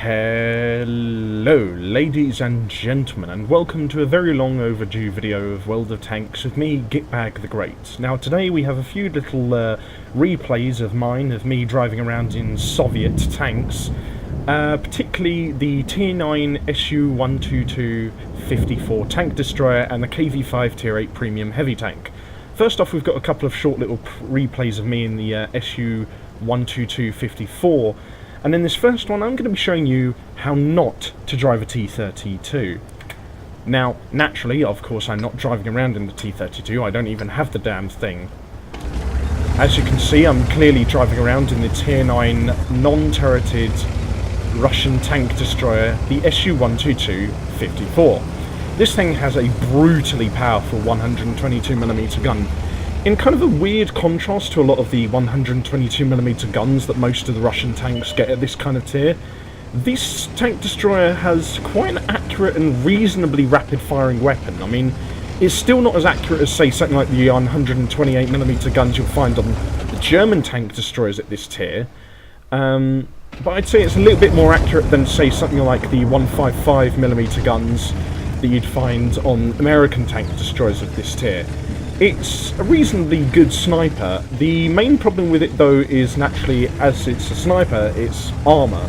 Hello ladies and gentlemen, and welcome to a very long overdue video of World of Tanks with me, Gitbag the Great. Now today we have a few little replays of me driving around in Soviet tanks, particularly the Tier 9 Su-122-54 tank destroyer and the KV-5 Tier 8 premium heavy tank. First off, we've got a couple of short little replays of me in the Su-122-54. And in this first one, I'm going to be showing you how not to drive a T-32. Now, naturally, of course, I'm not driving around in the T-32. I don't even have the damn thing. As you can see, I'm clearly driving around in the Tier 9 non-turreted Russian tank destroyer, the Su-122-54. This thing has a brutally powerful 122mm gun. In kind of a weird contrast to a lot of the 122mm guns that most of the Russian tanks get at this kind of tier, this tank destroyer has quite an accurate and reasonably rapid-firing weapon. I mean, it's still not as accurate as, say, something like the 128mm guns you'll find on the German tank destroyers at this tier, but I'd say it's a little bit more accurate than, say, something like the 155mm guns that you'd find on American tank destroyers at this tier. It's a reasonably good sniper. The main problem with it, though, is naturally, as it's a sniper, it's armour.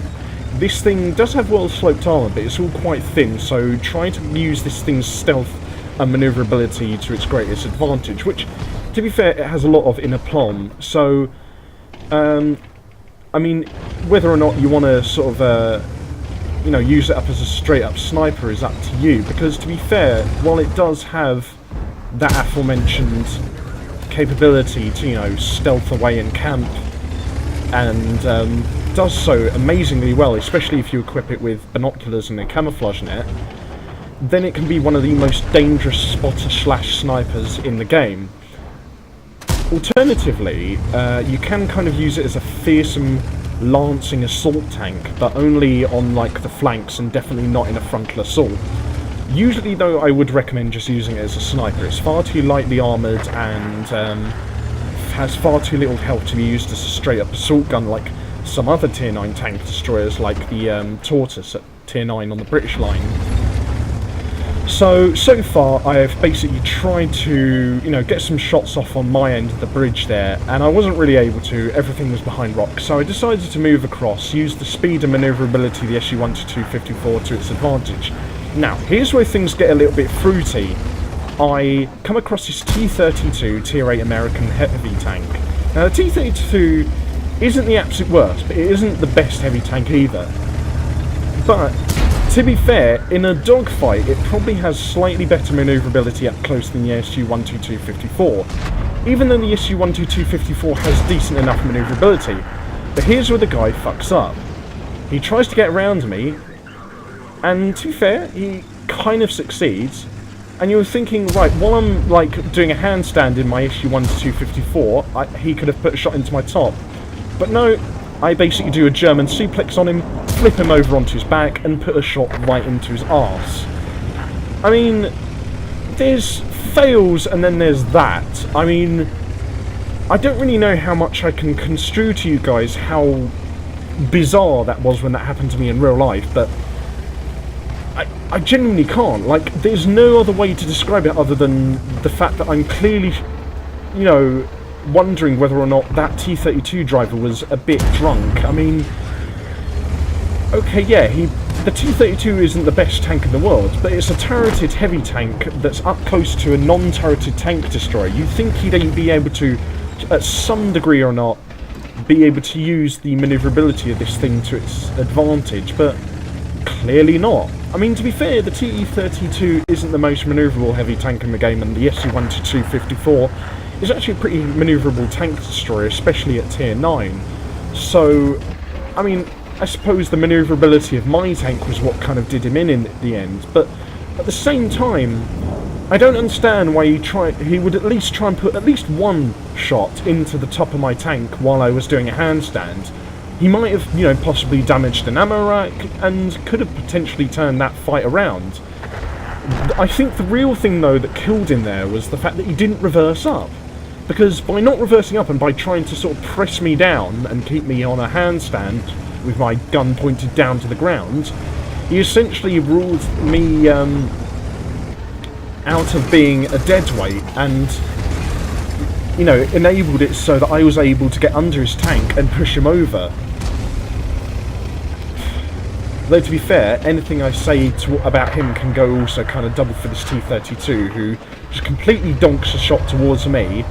This thing does have well-sloped armour, but it's all quite thin, so try to use this thing's stealth and manoeuvrability to its greatest advantage, which, to be fair, it has a lot of in aplomb. So, I mean, whether or not you want to sort of, use it up as a straight-up sniper is up to you, because, to be fair, while it does have that aforementioned capability to, stealth away in camp, and does so amazingly well, especially if you equip it with binoculars and a camouflage net, then it can be one of the most dangerous spotter/snipers in the game. Alternatively, you can kind of use it as a fearsome lancing assault tank, but only on, like, the flanks and definitely not in a frontal assault. Usually, though, I would recommend just using it as a sniper. It's far too lightly armoured and has far too little health to be used as a straight-up assault gun like some other Tier 9 tank destroyers, like the Tortoise at Tier 9 on the British line. So far, I have basically tried to, get some shots off on my end of the bridge there, and I wasn't really able to. Everything was behind rocks, so I decided to move across, use the speed and manoeuvrability of the Su-122-54 to its advantage. Now, here's where things get a little bit fruity. I come across this T-32 Tier 8 American heavy tank. Now, the T-32 isn't the absolute worst, but it isn't the best heavy tank either. But, to be fair, in a dogfight, it probably has slightly better manoeuvrability up close than the Su-122-54, even though the Su-122-54 has decent enough manoeuvrability. But here's where the guy fucks up. He tries to get around me, and to be fair, he kind of succeeds. And you're thinking, right, while I'm, like, doing a handstand in my Su-122-54, he could have put a shot into my top. But no, I basically do a German suplex on him, flip him over onto his back, and put a shot right into his arse. I mean, there's fails and then there's that. I mean, I don't really know how much I can construe to you guys how bizarre that was when that happened to me in real life, but I genuinely can't. Like, there's no other way to describe it other than the fact that I'm clearly, wondering whether or not that T-32 driver was a bit drunk. I mean, okay, yeah, the T-32 isn't the best tank in the world, but it's a turreted heavy tank that's up close to a non-turreted tank destroyer. You'd think he'd be able to, at some degree or not, be able to use the manoeuvrability of this thing to its advantage, but clearly not. I mean, to be fair, the T-32 isn't the most manoeuvrable heavy tank in the game, and the Su-122-54 is actually a pretty manoeuvrable tank destroyer, especially at Tier 9. So, I mean, I suppose the manoeuvrability of my tank was what kind of did him in the end, but at the same time, I don't understand why he would at least try and put at least one shot into the top of my tank while I was doing a handstand. He might have, possibly damaged an ammo rack, and could have potentially turned that fight around. I think the real thing, though, that killed him there was the fact that he didn't reverse up. Because by not reversing up and by trying to sort of press me down and keep me on a handstand with my gun pointed down to the ground, he essentially ruled me out of being a deadweight and, you know, enabled it so that I was able to get under his tank and push him over. Though, to be fair, anything I say about him can go also kind of double for this T-32, who just completely donks a shot towards me,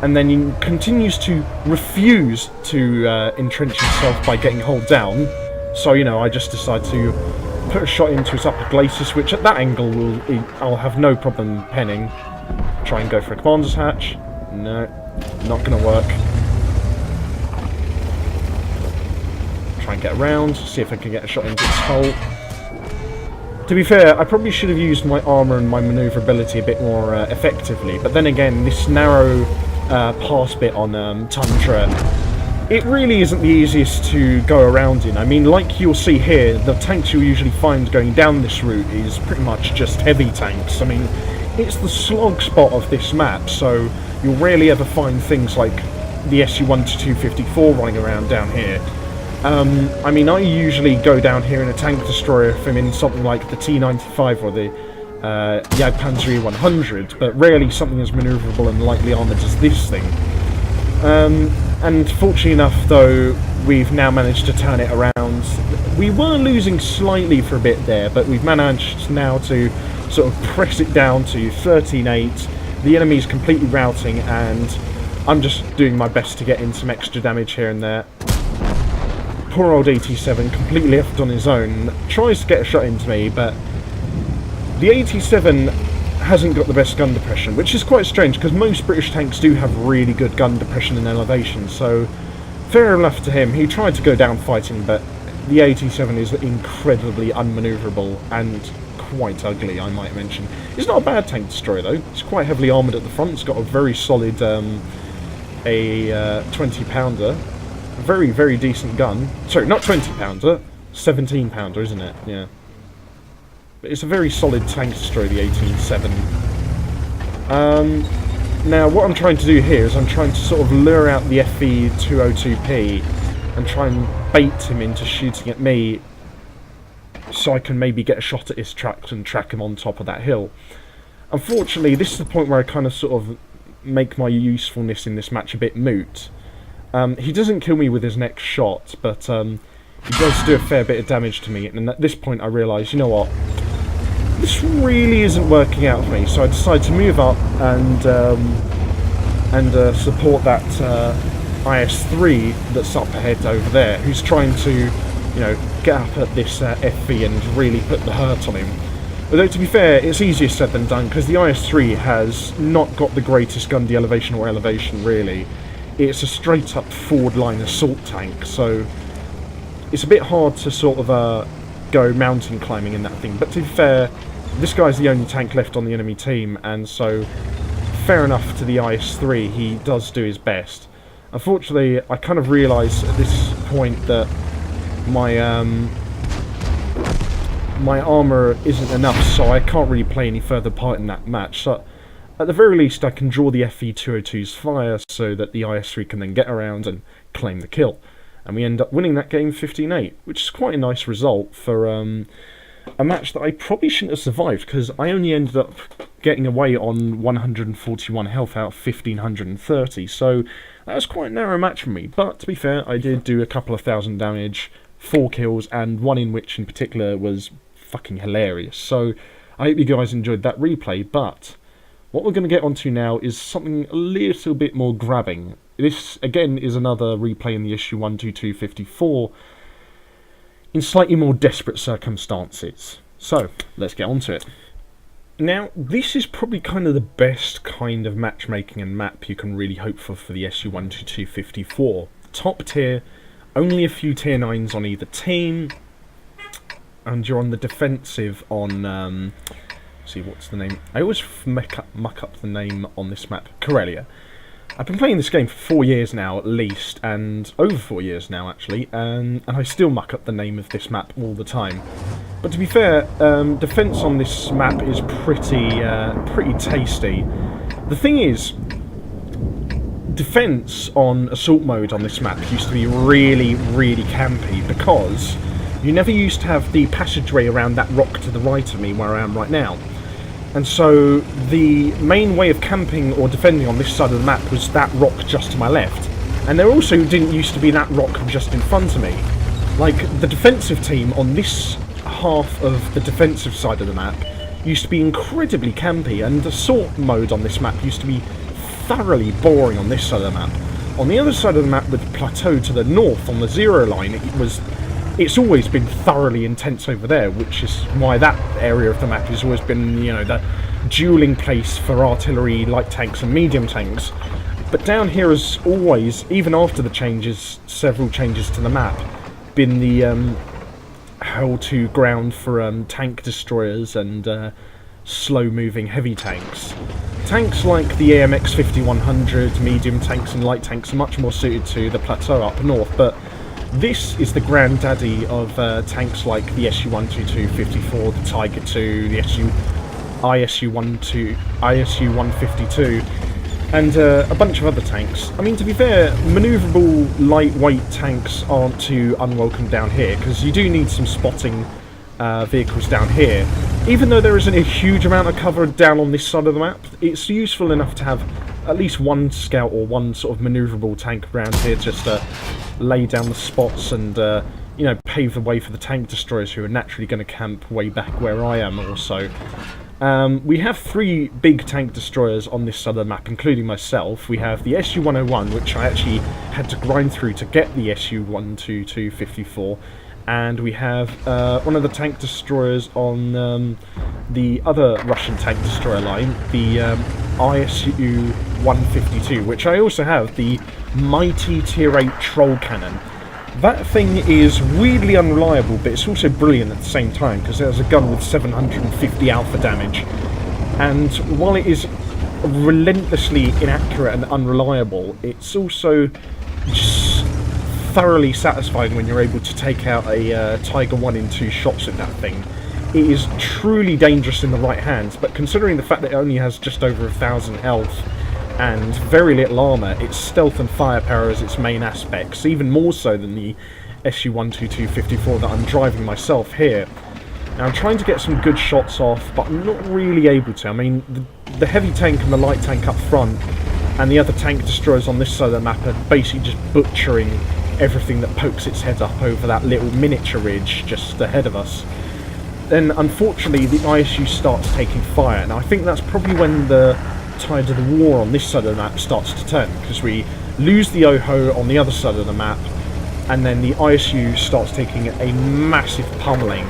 and then he continues to refuse to entrench himself by getting hulled down. So, you know, I just decide to put a shot into his upper glacis, which at that angle I'll have no problem penning. Try and go for a commander's hatch. No, not going to work. Try and get around, see if I can get a shot into its hull. To be fair, I probably should have used my armour and my manoeuvrability a bit more effectively, but then again, this narrow pass bit on Tundra, it really isn't the easiest to go around in. I mean, like you'll see here, the tanks you'll usually find going down this route is pretty much just heavy tanks. I mean, it's the slog spot of this map, so you'll rarely ever find things like the Su-122-54 running around down here. I mean, I usually go down here in a tank destroyer if I'm in something like the T-95 or the Jagdpanzer E-100, but rarely something as manoeuvrable and lightly armoured as this thing. And fortunately enough, though, we've now managed to turn it around. We were losing slightly for a bit there, but we've managed now to sort of press it down to 13-8. The enemy's completely routing, and I'm just doing my best to get in some extra damage here and there. Poor old 87, completely left on his own, tries to get a shot into me, but the 87 hasn't got the best gun depression, which is quite strange because most British tanks do have really good gun depression and elevation, so fair enough to him. He tried to go down fighting, but the 87 is incredibly unmanoeuvrable and quite ugly, I might mention. It's not a bad tank destroyer though, it's quite heavily armoured at the front, it's got a very solid 20-pounder. Very, very decent gun. Sorry, not 20-pounder, 17-pounder, isn't it? Yeah. But it's a very solid tank destroyer, the 18-7. Now, what I'm trying to do here is I'm trying to sort of lure out the FE-202P and try and bait him into shooting at me so I can maybe get a shot at his tracks and track him on top of that hill. Unfortunately, this is the point where I kind of sort of make my usefulness in this match a bit moot. He doesn't kill me with his next shot, but he does do a fair bit of damage to me, and at this point I realise, you know what, this really isn't working out for me, so I decide to move up and support that IS-3 that's up ahead over there, who's trying to, you know, get up at this FV and really put the hurt on him. Although, to be fair, it's easier said than done, because the IS-3 has not got the greatest gun de-elevation or elevation, really. It's a straight-up forward-line assault tank, so it's a bit hard to sort of go mountain climbing in that thing. But to be fair, this guy's the only tank left on the enemy team, and so fair enough to the IS-3, he does do his best. Unfortunately, I kind of realise at this point that my my armour isn't enough, so I can't really play any further part in that match. So at the very least, I can draw the FE-202's fire so that the IS-3 can then get around and claim the kill. And we end up winning that game 15-8, which is quite a nice result for a match that I probably shouldn't have survived, because I only ended up getting away on 141 health out of 1,530, so that was quite a narrow match for me. But to be fair, I did do a couple of thousand damage, 4 kills, and one in which in particular was fucking hilarious. So I hope you guys enjoyed that replay, but what we're going to get onto now is something a little bit more grabbing. This, again, is another replay in the Su-122-54 in slightly more desperate circumstances. So, let's get onto it. Now, this is probably kind of the best kind of matchmaking and map you can really hope for the Su-122-54. Top tier, only a few tier 9s on either team, and you're on the defensive on... see, what's the name? I always muck up the name on this map. Karelia. I've been playing this game for 4 years now, at least, and over 4 years now, actually, and I still muck up the name of this map all the time. But to be fair, defense on this map is pretty tasty. The thing is, defense on assault mode on this map used to be really, really campy, because you never used to have the passageway around that rock to the right of me where I am right now. And so the main way of camping or defending on this side of the map was that rock just to my left. And there also didn't used to be that rock just in front of me. Like, the defensive team on this half of the defensive side of the map used to be incredibly campy, and assault mode on this map used to be thoroughly boring on this side of the map. On the other side of the map with the plateau to the north on the 0 line, it's always been thoroughly intense over there, which is why that area of the map has always been, you know, the dueling place for artillery, light tanks and medium tanks. But down here has always, even after the changes, several changes to the map, been the hell-to ground for tank destroyers and slow-moving heavy tanks. Tanks like the AMX 5100, medium tanks and light tanks are much more suited to the plateau up north, but this is the granddaddy of tanks like the SU-122-54, the Tiger II, the ISU-152, and a bunch of other tanks. I mean, to be fair, manoeuvrable, lightweight tanks aren't too unwelcome down here, because you do need some spotting vehicles down here. Even though there isn't a huge amount of cover down on this side of the map, it's useful enough to have at least one scout or one sort of manoeuvrable tank around here just to lay down the spots and, you know, pave the way for the tank destroyers who are naturally going to camp way back where I am also. We have 3 big tank destroyers on this side of the map, including myself. We have the SU-101, which I actually had to grind through to get the SU-122-54, and we have one of the tank destroyers on the other Russian tank destroyer line, the ISU-152, which I also have, the mighty Tier 8 troll cannon. That thing is weirdly unreliable, but it's also brilliant at the same time, because it has a gun with 750 alpha damage. And while it is relentlessly inaccurate and unreliable, it's also just thoroughly satisfying when you're able to take out a Tiger 1 in 2 shots with that thing. It is truly dangerous in the right hands, but considering the fact that it only has just over 1,000 health and very little armour, its stealth and firepower is its main aspects, even more so than the SU-122-54 that I'm driving myself here. Now I'm trying to get some good shots off, but I'm not really able to. I mean, the heavy tank and the light tank up front, and the other tank destroyers on this side of the map are basically just butchering everything that pokes its head up over that little miniature ridge just ahead of us. Then, unfortunately, the ISU starts taking fire, and I think that's probably when the tide of the war on this side of the map starts to turn, because we lose the OHO on the other side of the map, and then the ISU starts taking a massive pummeling.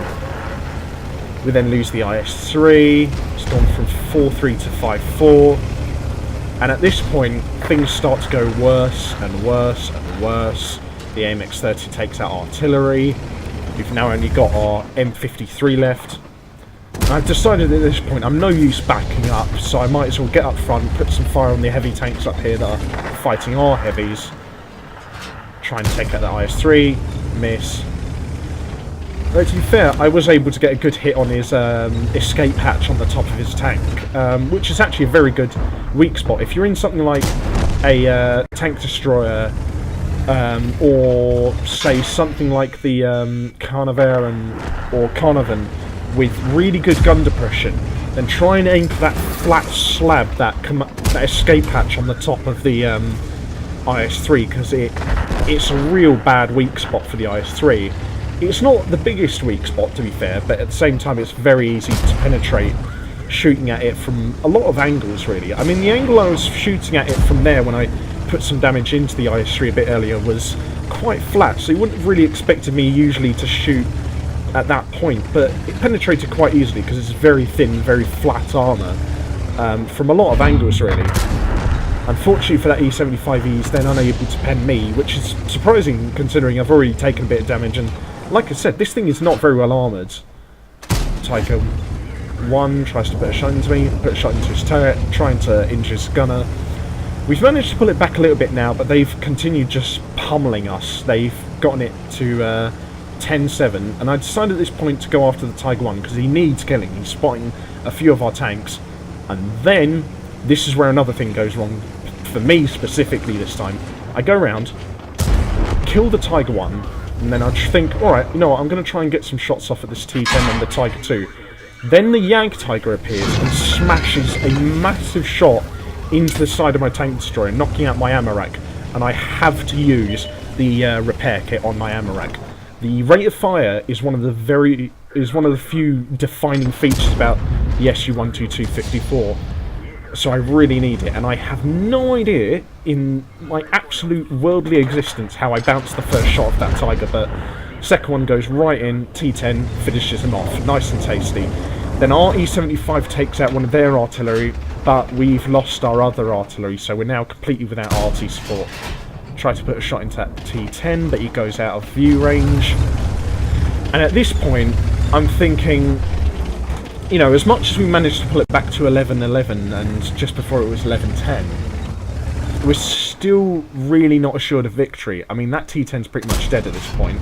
We then lose the IS-3, it's gone from 4-3 to 5-4, and at this point things start to go worse and worse and worse. The AMX-30 takes out artillery, we've now only got our M53 left. I've decided at this point I'm no use backing up, so I might as well get up front, put some fire on the heavy tanks up here that are fighting our heavies. Try and take out the IS-3, miss. Though to be fair, I was able to get a good hit on his escape hatch on the top of his tank, which is actually a very good weak spot. If you're in something like a tank destroyer, or say something like the Carnarvon with really good gun depression, then try and aim for that flat slab, that escape hatch on the top of the IS-3, because it's a real bad weak spot for the IS-3. It's not the biggest weak spot, to be fair, but at the same time it's very easy to penetrate shooting at it from a lot of angles, really. I mean, the angle I was shooting at it from there when I put some damage into the IS-3 a bit earlier was quite flat, so you wouldn't have really expected me usually to shoot at that point, but it penetrated quite easily because it's very thin, very flat armour from a lot of angles, really. Unfortunately for that E75, he's then unable to pen me, which is surprising considering I've already taken a bit of damage, and like I said, this thing is not very well armoured. Tiger 1 tries to put a shot into me, put a shot into his turret, trying to injure his gunner. We've managed to pull it back a little bit now, but they've continued just pummeling us. They've gotten it to 10-7, and I decided at this point to go after the Tiger 1 because he needs killing. He's spotting a few of our tanks, and then this is where another thing goes wrong for me specifically this time, I go around, kill the Tiger 1, and then I just think, alright, you know what, I'm going to try and get some shots off at this T10 and the Tiger 2. Then the Jagdtiger appears and smashes a massive shot into the side of my tank destroyer, knocking out my ammo rack, and I have to use the repair kit on my ammo rack. The rate of fire is one of the few defining features about the SU-122-54, so I really need it, and I have no idea in my absolute worldly existence how I bounced the first shot of that Tiger, but second one goes right in, T10 finishes him off, nice and tasty. Then our E75 takes out one of their artillery, but we've lost our other artillery, so we're now completely without RT support. Try to put a shot into that T10, but he goes out of view range. And at this point, I'm thinking, you know, as much as we managed to pull it back to 11-11, and just before it was 11-10, we're still really not assured of victory. I mean, that T10's pretty much dead at this point.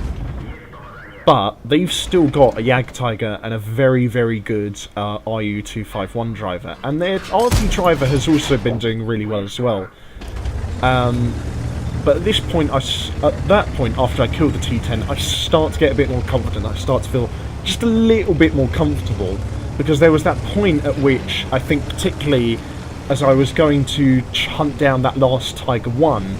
But they've still got a Jagdtiger and a very, very good RU-251 driver. And their RT driver has also been doing really well as well. But at this point, at that point, after I kill the T10, I start to get a bit more confident. I start to feel just a little bit more comfortable. Because there was that point at which, I think particularly as I was going to hunt down that last Tiger 1,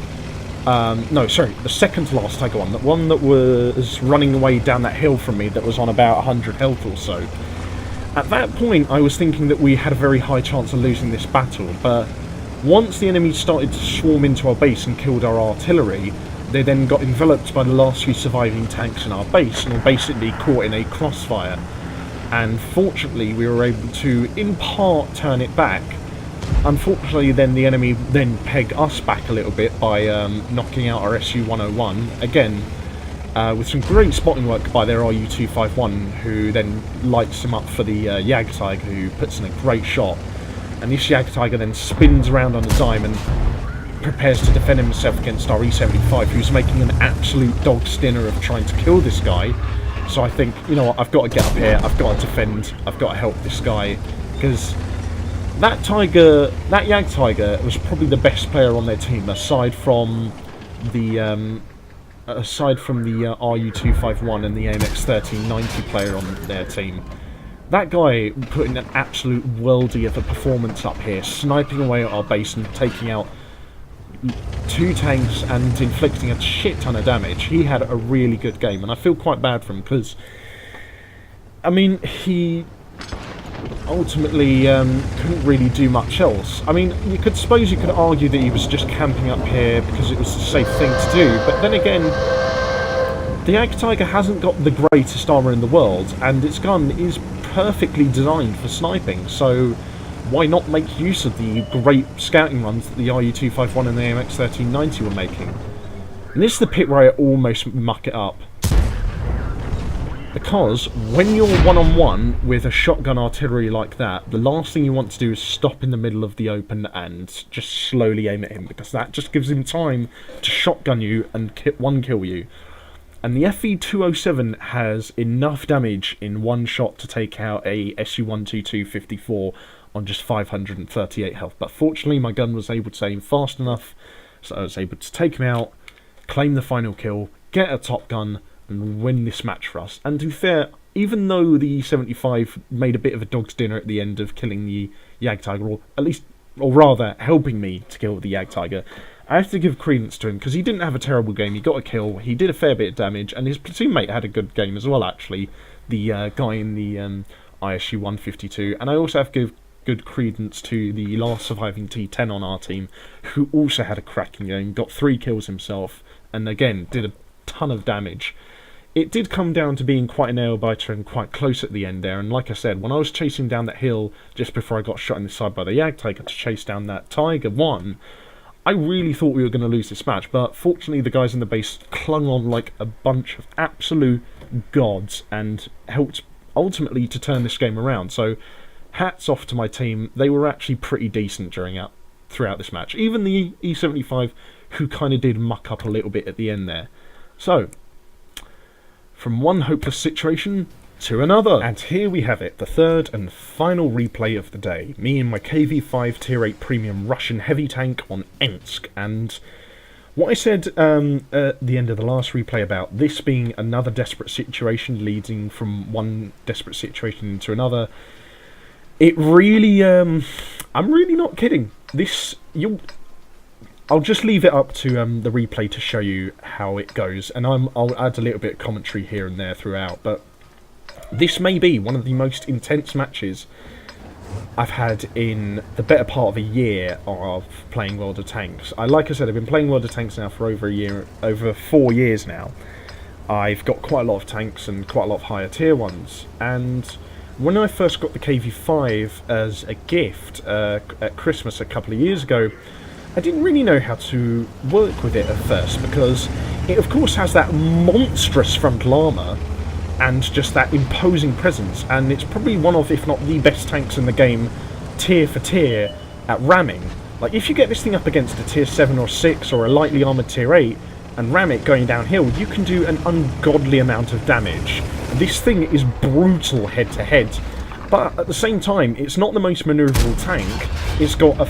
no, sorry, the second to last Tiger 1, the one that was running away down that hill from me that was on about 100 health or so. At that point, I was thinking that we had a very high chance of losing this battle, but once the enemy started to swarm into our base and killed our artillery, they then got enveloped by the last few surviving tanks in our base and were basically caught in a crossfire. And fortunately, we were able to, in part, turn it back. Unfortunately, then the enemy then pegged us back a little bit by knocking out our SU-101, again, with some great spotting work by their RU-251, who then lights him up for the Jagdtiger, who puts in a great shot. And this Jagdtiger then spins around on a dime and prepares to defend himself against our E75, who's making an absolute dog's dinner of trying to kill this guy. So I think, you know what, I've got to get up here, I've got to defend, I've got to help this guy, because that Jagdtiger was probably the best player on their team, aside from the RU-251 and the AMX 1390 player on their team. That guy put in an absolute worldie of a performance up here, sniping away at our base and taking out 2 tanks and inflicting a shit ton of damage. He had a really good game, and I feel quite bad for him because, I mean, he ultimately couldn't really do much else. I mean, you could argue that he was just camping up here because it was the safe thing to do, but then again, the Jagdtiger hasn't got the greatest armour in the world, and its gun is perfectly designed for sniping, so why not make use of the great scouting runs that the RU-251 and the AMX 1390 were making? And this is the bit where I almost muck it up. Because when you're one-on-one with a shotgun artillery like that, the last thing you want to do is stop in the middle of the open and just slowly aim at him, because that just gives him time to shotgun you and one-kill you. And the FE-207 has enough damage in one shot to take out a SU-122-54 on just 538 health. But fortunately, my gun was able to aim fast enough, so I was able to take him out, claim the final kill, get a top gun, and win this match for us. And to be fair, even though the E75 made a bit of a dog's dinner at the end of killing the Jagdtiger, or rather, helping me to kill the Jagdtiger, I have to give credence to him, because he didn't have a terrible game. He got a kill, he did a fair bit of damage, and his platoon mate had a good game as well, actually. The guy in the ISU-152. And I also have to give good credence to the last surviving T10 on our team, who also had a cracking game, got 3 kills himself, and again, did a ton of damage. It did come down to being quite a nail-biter and quite close at the end there, and like I said, when I was chasing down that hill just before I got shot in the side by the Jagdtiger to chase down that Tiger 1, I really thought we were going to lose this match, but fortunately the guys in the base clung on like a bunch of absolute gods and helped ultimately to turn this game around. So hats off to my team. They were actually pretty decent throughout this match. Even the E75, who kind of did muck up a little bit at the end there. So, from one hopeless situation to another. And here we have it, the third and final replay of the day. Me and my KV-5 Tier 8 Premium Russian heavy tank on Minsk. And what I said at the end of the last replay about this being another desperate situation leading from one desperate situation into another, it really, I'm really not kidding. I'll just leave it up to the replay to show you how it goes, and I'll add a little bit of commentary here and there throughout, but this may be one of the most intense matches I've had in the better part of a year of playing World of Tanks. Like I said, I've been playing World of Tanks now for over 4 years now. I've got quite a lot of tanks and quite a lot of higher tier ones, and when I first got the KV-5 as a gift at Christmas a couple of years ago, I didn't really know how to work with it at first, because it of course has that monstrous frontal armour and just that imposing presence, and it's probably one of, if not the best tanks in the game, tier for tier, at ramming. Like, if you get this thing up against a tier 7 or 6 or a lightly armoured tier 8 and ram it going downhill, you can do an ungodly amount of damage. This thing is brutal head to head. But at the same time, it's not the most manoeuvrable tank. It's got a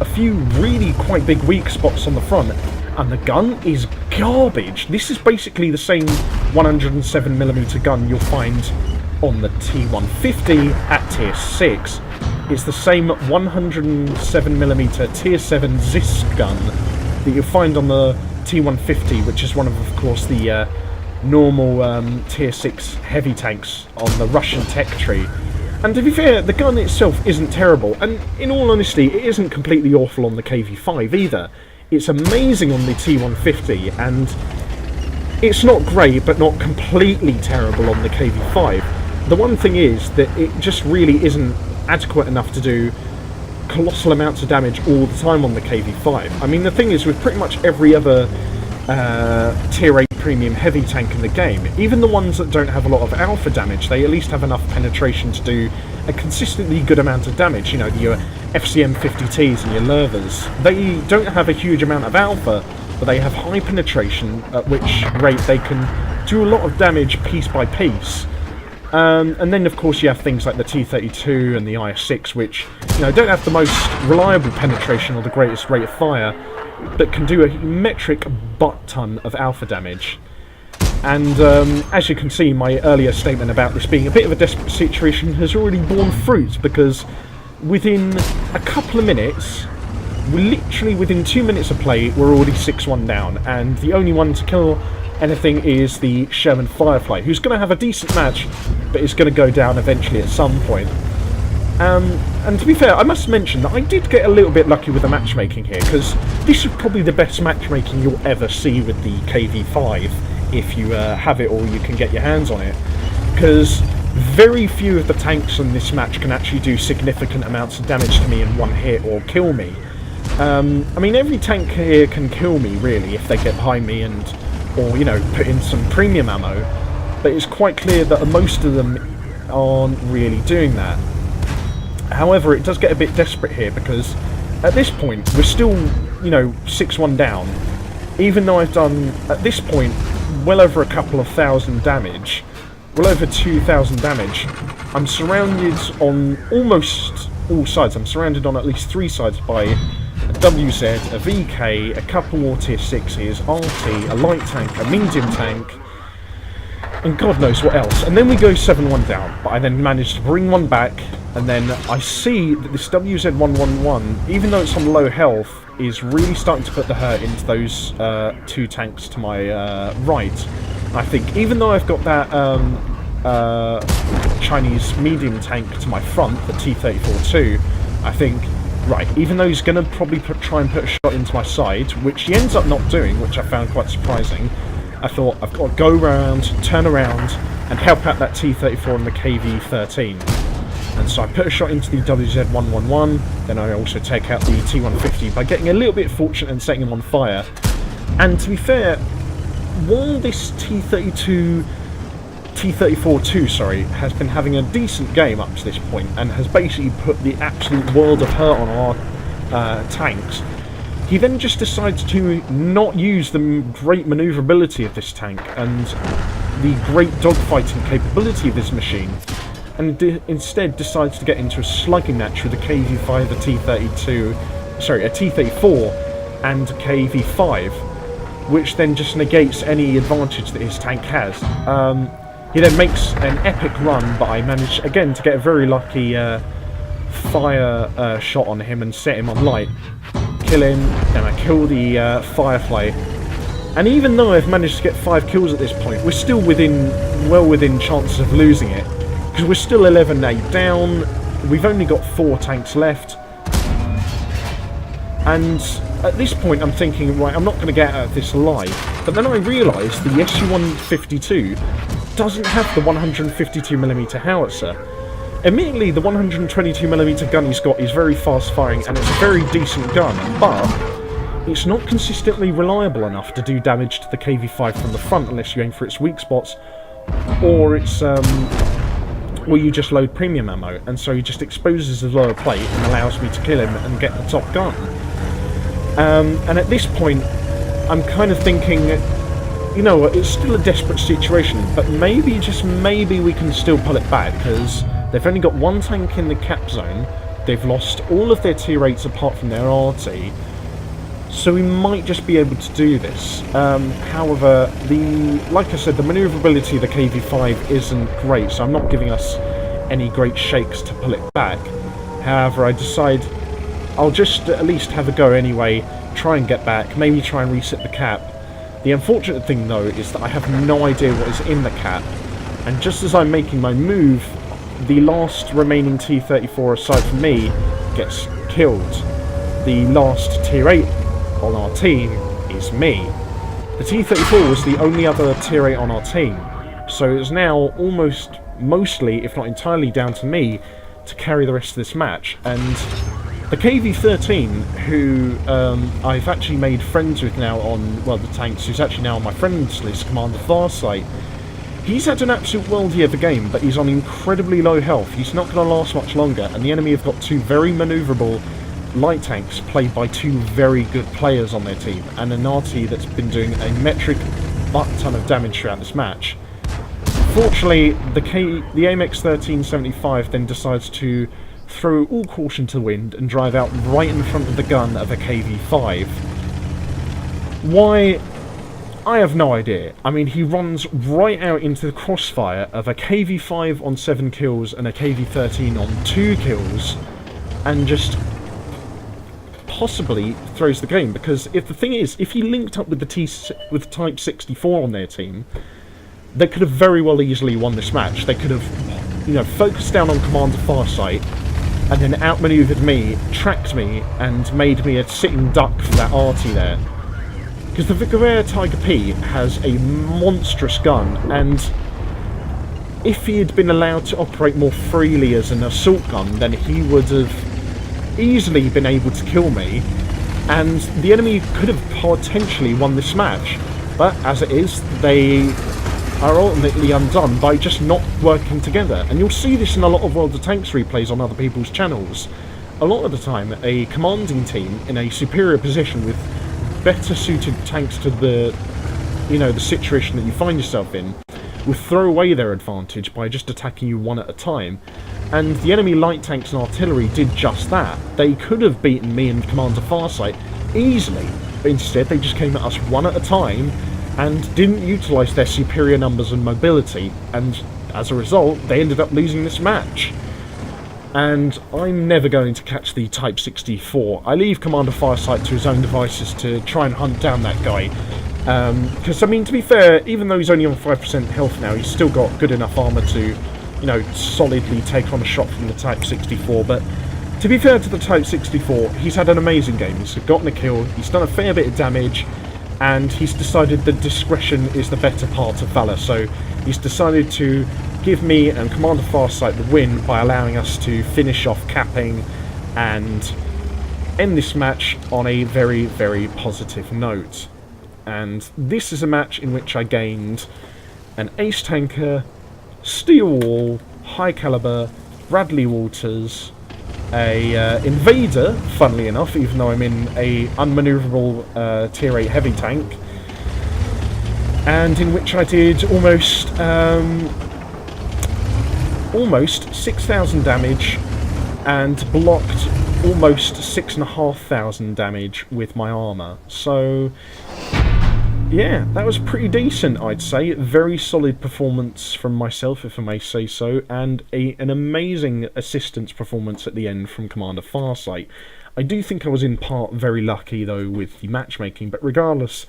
few really quite big weak spots on the front, and the gun is garbage. This is basically the same 107mm gun you'll find on the T150 at tier 6. It's the same 107mm tier 7 Zisk gun that you'll find on the T150, which is one of course, the normal tier 6 heavy tanks on the Russian tech tree. And to be fair, the gun itself isn't terrible, and in all honesty, it isn't completely awful on the KV-5 either. It's amazing on the T150, and it's not great, but not completely terrible on the KV-5. The one thing is that it just really isn't adequate enough to do colossal amounts of damage all the time on the KV-5. I mean, the thing is, with pretty much every other tier 8 premium heavy tank in the game, even the ones that don't have a lot of alpha damage, they at least have enough penetration to do a consistently good amount of damage. You know, your FCM 50Ts and your Lurvers, they don't have a huge amount of alpha, but they have high penetration, at which rate they can do a lot of damage piece by piece. And then of course you have things like the T32 and the IS-6, which, you know, don't have the most reliable penetration or the greatest rate of fire, but can do a metric butt-ton of alpha damage. And as you can see, my earlier statement about this being a bit of a desperate situation has already borne fruit, because within a couple of minutes, literally within 2 minutes of play, we're already 6-1 down, and the only one to kill anything is the Sherman Firefly, who's going to have a decent match, but is going to go down eventually at some point. And to be fair, I must mention that I did get a little bit lucky with the matchmaking here, because this is probably the best matchmaking you'll ever see with the KV-5, if you have it or you can get your hands on it, because very few of the tanks in this match can actually do significant amounts of damage to me in one hit or kill me. I mean, every tank here can kill me, really, if they get behind me or, you know, put in some premium ammo, but it's quite clear that most of them aren't really doing that. However, it does get a bit desperate here, because at this point, we're still, you know, 6-1 down, even though I've done, at this point, well over a couple of thousand damage, well over 2,000 damage. I'm surrounded on almost all sides. I'm surrounded on at least 3 sides by a WZ, a VK, a couple more tier 6s, RT, a light tank, a medium tank, and God knows what else. And then we go 7-1 down, but I then managed to bring one back, and then I see that this WZ-111, even though it's on low health, is really starting to put the hurt into those 2 tanks to my right. I think even though I've got that Chinese medium tank to my front, the T-34-2, I think, right, even though he's going to probably try and put a shot into my side, which he ends up not doing, which I found quite surprising, I thought, I've got to go around, turn around, and help out that T-34 and the KV-13. And so I put a shot into the WZ-111, then I also take out the T-150 by getting a little bit fortunate and setting him on fire. And to be fair, while this T-34-2, sorry, has been having a decent game up to this point, and has basically put the absolute world of hurt on our tanks, he then just decides to not use the great manoeuvrability of this tank, and the great dogfighting capability of this machine, and instead decides to get into a slugging match with a KV-5, a T-32, sorry, a T-34 and a KV-5, which then just negates any advantage that his tank has. He then makes an epic run, but I managed again to get a very lucky fire shot on him and set him on light. Kill him, and I kill the Firefly. And even though I've managed to get 5 kills at this point, we're still well within chances of losing it, because we're still 11-8 down. We've only got 4 tanks left, and at this point I'm thinking, right, I'm not going to get out of this alive. But then I realise the SU-152 doesn't have the 152mm howitzer. Admittedly, the 122mm gun he's got is very fast firing, and it's a very decent gun, but it's not consistently reliable enough to do damage to the KV-5 from the front unless you aim for its weak spots, or it's where you just load premium ammo, and so he just exposes his lower plate and allows me to kill him and get the top gun. And at this point, I'm kind of thinking, you know what, it's still a desperate situation, but maybe, just maybe, we can still pull it back, because they've only got 1 tank in the cap zone, they've lost all of their tier 8s apart from their RT, so we might just be able to do this. However, like I said, the manoeuvrability of the KV-5 isn't great, so I'm not giving us any great shakes to pull it back. However, I decide I'll just at least have a go anyway, try and get back, maybe try and reset the cap. The unfortunate thing though is that I have no idea what is in the cap, and just as I'm making my move, the last remaining T-34 aside from me gets killed. The last tier 8 on our team is me. The T-34 was the only other tier 8 on our team, so it's now mostly, if not entirely, down to me to carry the rest of this match. And the KV-13, who I've actually made friends with now on, well, the tanks, who's actually now on my friends list, Commander Farsight, he's had an absolute worldie of a game, but he's on incredibly low health. He's not going to last much longer, and the enemy have got 2 very manoeuvrable light tanks played by 2 very good players on their team, and an RT that's been doing a metric butt-ton of damage throughout this match. Fortunately, the AMX 1375 then decides to throw all caution to the wind and drive out right in front of the gun of a KV-5. Why? I have no idea. I mean, he runs right out into the crossfire of a KV-5 on 7 kills and a KV-13 on 2 kills, and just possibly throws the game, because if the thing is, if he linked up with the Type 64 on their team, they could have very well easily won this match. They could have, you know, focused down on Commander Farsight and then outmaneuvered me, tracked me, and made me a sitting duck for that arty there. Because the Vigorere Tiger P has a monstrous gun, and if he had been allowed to operate more freely as an assault gun, then he would have easily been able to kill me, and the enemy could have potentially won this match. But as it is, they are ultimately undone by just not working together. And you'll see this in a lot of World of Tanks replays on other people's channels. A lot of the time, a commanding team in a superior position with better suited tanks to the, you know, the situation that you find yourself in, will throw away their advantage by just attacking you one at a time. And the enemy light tanks and artillery did just that. They could have beaten me and Commander Farsight easily, but instead they just came at us one at a time and didn't utilise their superior numbers and mobility, and as a result they ended up losing this match. And I'm never going to catch the Type 64. I leave Commander Farsight to his own devices to try and hunt down that guy. Because, I mean, to be fair, even though he's only on 5% health now, he's still got good enough armour to, you know, solidly take on a shot from the Type 64. But to be fair to the Type 64, he's had an amazing game. He's gotten a kill, he's done a fair bit of damage, and he's decided that discretion is the better part of valour. So he's decided to give me and Commander Farsight the win by allowing us to finish off capping and end this match on a very, very positive note. And this is a match in which I gained an ace tanker, steel wall, high caliber, Bradley Walters, a invader, funnily enough, even though I'm in a unmanoeuvrable tier 8 heavy tank, and in which I did almost 6,000 damage and blocked almost 6,500 damage with my armour. So yeah, that was pretty decent, I'd say. Very solid performance from myself, if I may say so, and an amazing assistance performance at the end from Commander Farsight. I do think I was in part very lucky, though, with the matchmaking, but regardless,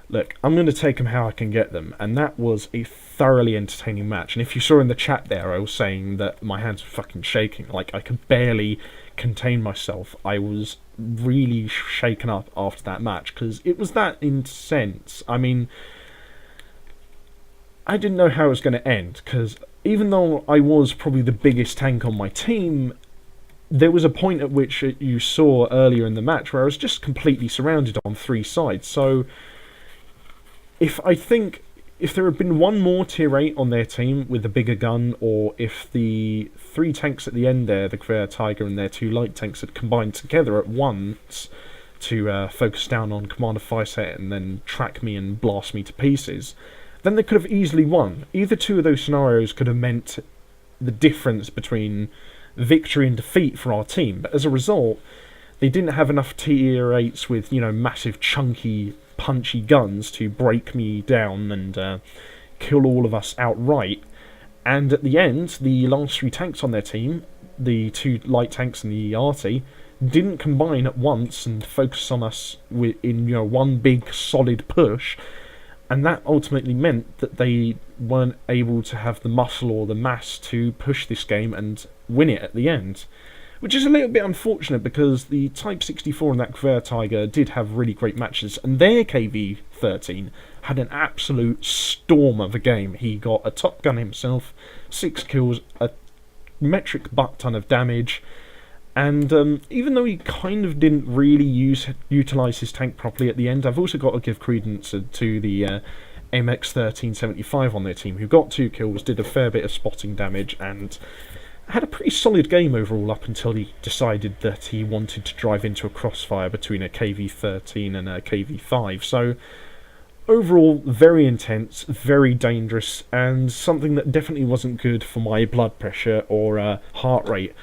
look, I'm going to take them how I can get them, and that was a thoroughly entertaining match. And if you saw in the chat there, I was saying that my hands were fucking shaking, like I could barely contain myself. I was really shaken up after that match, because it was that intense. I mean, I didn't know how it was going to end, because even though I was probably the biggest tank on my team, there was a point at which you saw earlier in the match where I was just completely surrounded on three sides. So if there had been one more tier 8 on their team with a bigger gun, or if the three tanks at the end there, the Gewehr Tiger and their two light tanks, had combined together at once to focus down on Commander Farsight and then track me and blast me to pieces, then they could have easily won. Either two of those scenarios could have meant the difference between victory and defeat for our team, but as a result, they didn't have enough tier 8s with, you know, massive chunky punchy guns to break me down and kill all of us outright. And at the end, the last three tanks on their team, the two light tanks and the arty, didn't combine at once and focus on us in, you know, one big solid push, and that ultimately meant that they weren't able to have the muscle or the mass to push this game and win it at the end. Which is a little bit unfortunate, because the Type 64 and that Gewehr Tiger did have really great matches, and their KV-13 had an absolute storm of a game. He got a top gun himself, 6 kills, a metric butt ton of damage, and even though he kind of didn't really utilise his tank properly at the end, I've also got to give credence to the MX-1375 on their team, who got 2 kills, did a fair bit of spotting damage, and had a pretty solid game overall up until he decided that he wanted to drive into a crossfire between a KV-13 and a KV-5. So overall, very intense, very dangerous, and something that definitely wasn't good for my blood pressure or heart rate.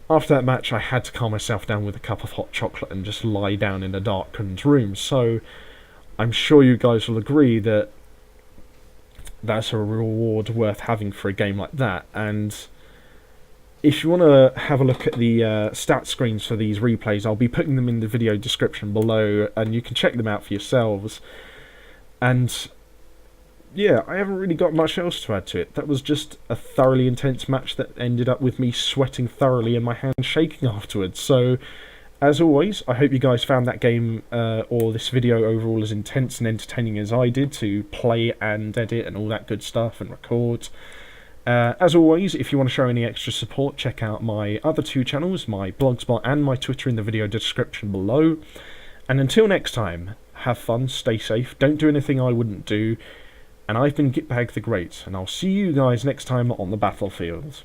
After that match, I had to calm myself down with a cup of hot chocolate and just lie down in a darkened room. So I'm sure you guys will agree that that's a reward worth having for a game like that. And if you want to have a look at the stat screens for these replays, I'll be putting them in the video description below, and you can check them out for yourselves. And yeah, I haven't really got much else to add to it. That was just a thoroughly intense match that ended up with me sweating thoroughly and my hands shaking afterwards. So, as always, I hope you guys found that game or this video overall as intense and entertaining as I did to play and edit and all that good stuff and record. As always, if you want to show any extra support, check out my other two channels, my Blogspot and my Twitter, in the video description below. And until next time, have fun, stay safe, don't do anything I wouldn't do, and I've been Gitbag the Great, and I'll see you guys next time on the battlefield.